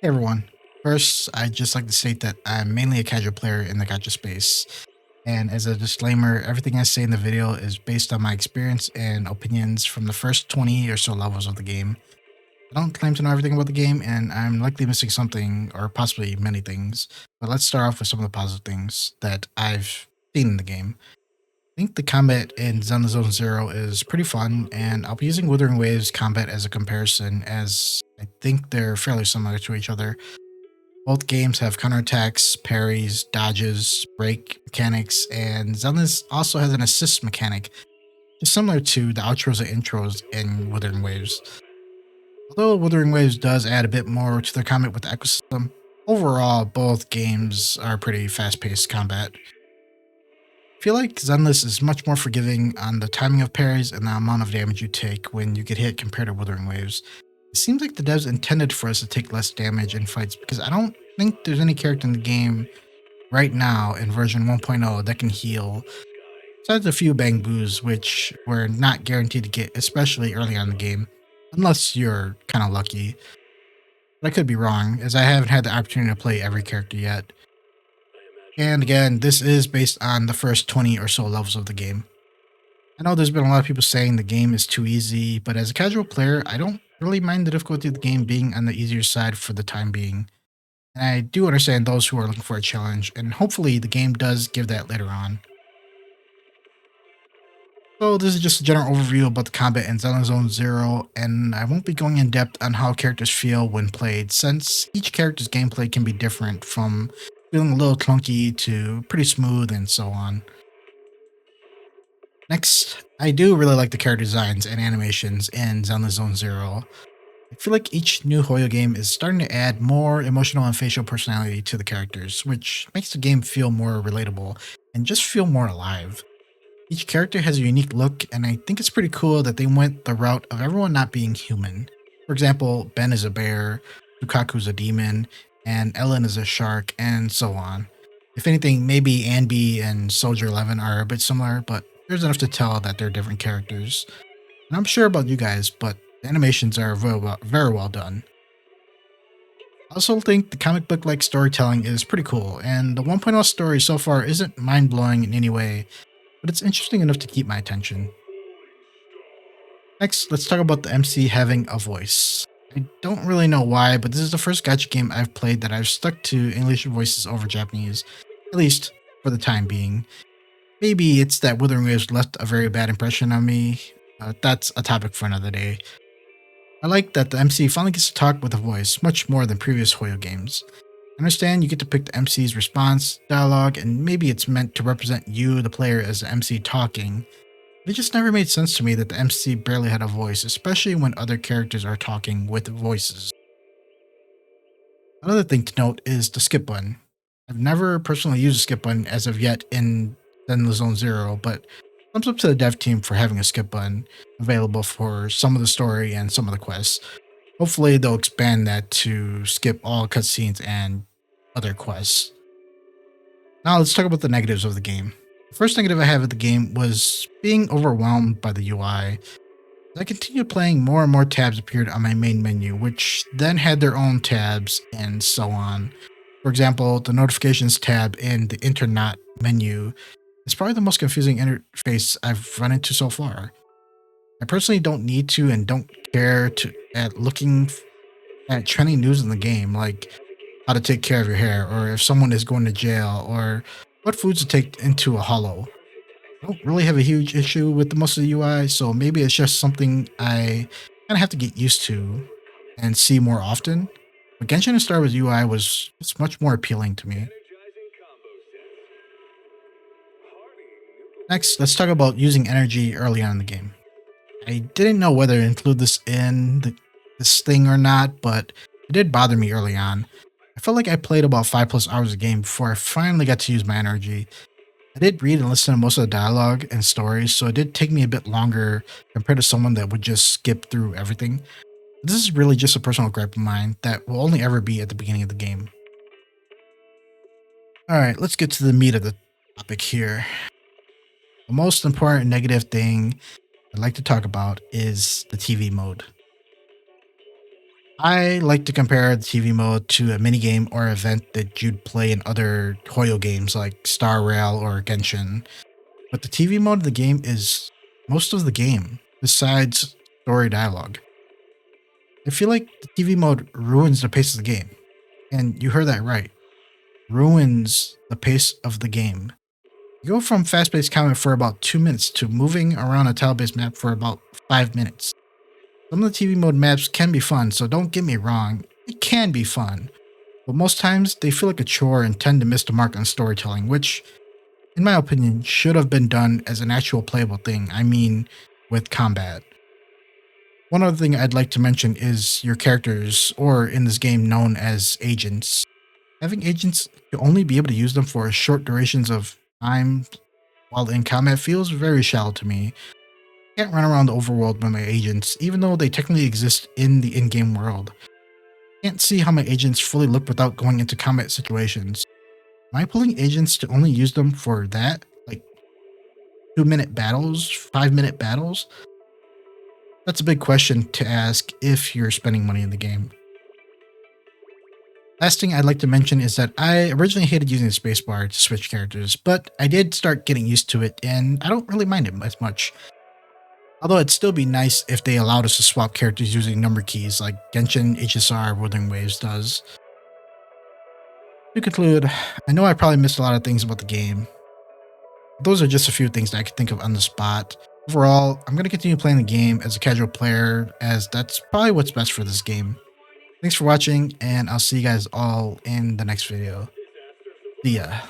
Hey everyone. First, I'd just like to state that I'm mainly a casual player in the gacha space. And as a disclaimer, everything I say in the video is based on my experience and opinions from the first 20 or so levels of the game. I don't claim to know everything about the game, and I'm likely missing something or possibly many things. But let's start off with some of the positive things that I've seen in the game. I think the combat in Zenless Zone Zero is pretty fun, and I'll be using Withering Waves combat as a comparison, as I think they're fairly similar to each other. Both games have counterattacks, parries, dodges, break mechanics, and Zenless also has an assist mechanic, just similar to the outros and intros in Withering Waves. Although Withering Waves does add a bit more to their combat with the ecosystem, overall both games are pretty fast-paced combat. I feel like Zenless is much more forgiving on the timing of parries and the amount of damage you take when you get hit compared to Withering Waves. It seems like the devs intended for us to take less damage in fights because I don't think there's any character in the game right now in version 1.0 that can heal, besides a few bang boos, which we're not guaranteed to get, especially early on in the game, unless you're kind of lucky. But I could be wrong, as I haven't had the opportunity to play every character yet. And again, this is based on the first 20 or so levels of the game. I know there's been a lot of people saying the game is too easy, but as a casual player, I don't really mind the difficulty of the game being on the easier side for the time being. And I do understand those who are looking for a challenge, and hopefully the game does give that later on. So this is just a general overview about the combat in Zenless Zone Zero, and I won't be going in depth on how characters feel when played, since each character's gameplay can be different, from feeling a little clunky to pretty smooth and so on. Next, I do really like the character designs and animations in Zenless Zone Zero. I feel like each new Hoyo game is starting to add more emotional and facial personality to the characters, which makes the game feel more relatable and just feel more alive. Each character has a unique look, and I think it's pretty cool that they went the route of everyone not being human. For example, Ben is a bear, Lukaku's a demon, and Ellen is a shark, and so on. If anything, maybe Anby and Soldier 11 are a bit similar, but there's enough to tell that they're different characters. And I'm sure about you guys, but the animations are very well done. I also think the comic book like storytelling is pretty cool, and the 1.0 story so far isn't mind blowing in any way, but it's interesting enough to keep my attention. Next, let's talk about the MC having a voice. I don't really know why, but this is the first gacha game I've played that I've stuck to English voices over Japanese, at least for the time being. Maybe it's that Wuthering Waves left a very bad impression on me. That's a topic for another day. I like that the MC finally gets to talk with a voice, much more than previous Hoyo games. I understand you get to pick the MC's response, dialogue, and maybe it's meant to represent you, the player, as the MC talking. But it just never made sense to me that the MC barely had a voice, especially when other characters are talking with voices. Another thing to note is the skip button. I've never personally used a skip button as of yet in Zenless Zone Zero, but thumbs up to the dev team for having a skip button available for some of the story and some of the quests. Hopefully they'll expand that to skip all cutscenes and other quests. Now let's talk about the negatives of the game. The first negative I have of the game was being overwhelmed by the UI. As I continued playing, more and more tabs appeared on my main menu, which then had their own tabs and so on. For example, the notifications tab in the internet menu is probably the most confusing interface I've run into so far. I personally don't need to and don't care to at looking at trending news in the game, like how to take care of your hair, or if someone is going to jail, or what foods to take into a hollow. I don't really have a huge issue with the most of the UI, so maybe it's just something I kind of have to get used to and see more often. But Genshin and Star Wars UI was just much more appealing to me. Next, let's talk about using energy early on in the game. I didn't know whether to include this in this thing or not, but it did bother me early on. I felt like I played about 5+ hours of game before I finally got to use my energy. I did read and listen to most of the dialogue and stories, so it did take me a bit longer compared to someone that would just skip through everything. This is really just a personal gripe of mine that will only ever be at the beginning of the game. Alright, let's get to the meat of the topic here. The most important negative thing I'd like to talk about is the TV mode. I like to compare the TV mode to a minigame or event that you'd play in other Hoyo games like Star Rail or Genshin. But the TV mode of the game is most of the game, besides story dialogue. I feel like the TV mode ruins the pace of the game. And you heard that right. Ruins the pace of the game. You go from fast paced combat for about 2 minutes to moving around a tile based map for about 5 minutes. Some of the TV mode maps can be fun, so don't get me wrong, it can be fun. But most times, they feel like a chore and tend to miss the mark on storytelling, which, in my opinion, should have been done as an actual playable thing. I mean, with combat. One other thing I'd like to mention is your characters, or in this game known as agents. Having agents to only be able to use them for short durations of time while in combat feels very shallow to me. I can't run around the overworld with my agents, even though they technically exist in the in-game world. I can't see how my agents fully look without going into combat situations. Am I pulling agents to only use them for that? Like 2 minute battles, 5 minute battles? That's a big question to ask if you're spending money in the game. Last thing I'd like to mention is that I originally hated using the spacebar to switch characters, but I did start getting used to it and I don't really mind it as much. Although it'd still be nice if they allowed us to swap characters using number keys like Genshin HSR Wuthering Waves does. To conclude, I know I probably missed a lot of things about the game. Those are just a few things that I could think of on the spot. Overall, I'm going to continue playing the game as a casual player, as that's probably what's best for this game. Thanks for watching, and I'll see you guys all in the next video. See ya.